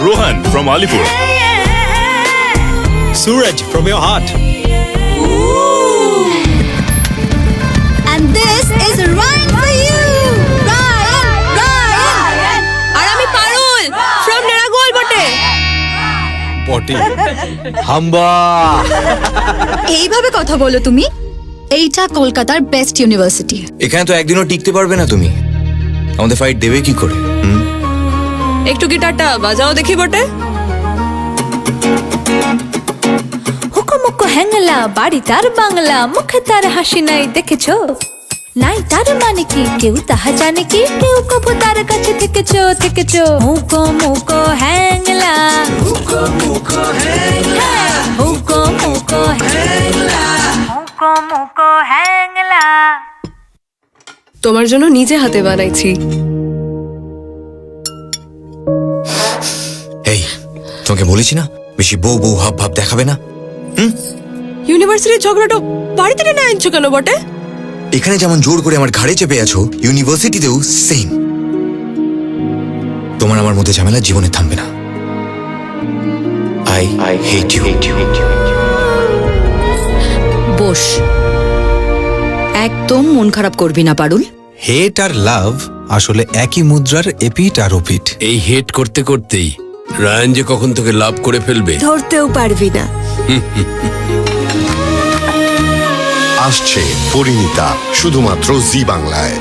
Rohan from Alipur. Suraj from your heart. And this is Ryan for you. Ryan. আর আমি পারুল from Neragol বটে। Potty. Hamba. এইভাবে কথা বলো তুমি? এইটা কলকাতার বেস্ট ইউনিভার্সিটি। এখানে তো একদিনও টিকতে পারবে না তুমি। আমাদের ফাইট দেবে কি করে? একটু গিটারটা বাজাও দেখি বটে। হুকুমুকু হ্যাংলা বাড়ি তার বাংলা মুখে তার হাসি নাই দেখেছো নাই তার মানে কি কেউ তাহা জানে কি কেউ কবু তার কাছে থেকেছো মুকো হ্যাংলা হুকুমুকু হ্যাংলা তোমার জন্য নিজে হাতে বানাইছি। এই তোমাকে বলেছি না বেশি বউ বউ হাব ভাব দেখাবে না। ইউনিভার্সিটির ঝগড়াটা বাড়িতে টেনে আনছো কেন বটে? এখানে যেমন জোর করে আমার ঘাড়ে চেপে আছো ইউনিভার্সিটিতেও সেম। তোমার আমার মধ্যে ঝামেলা জীবনে থামবে না। I hate you. বস, একদম মন খারাপ করবি না পারুল। হেট আর লাভ আসলে একই মুদ্রার এপিট আর ওপিট। এই হেট করতে করতেই রায়ান যে কখন তোকে লাভ করে ফেলবে ধরতেও পারবি না। আসছে পরিণীতা শুধুমাত্র জি বাংলায়।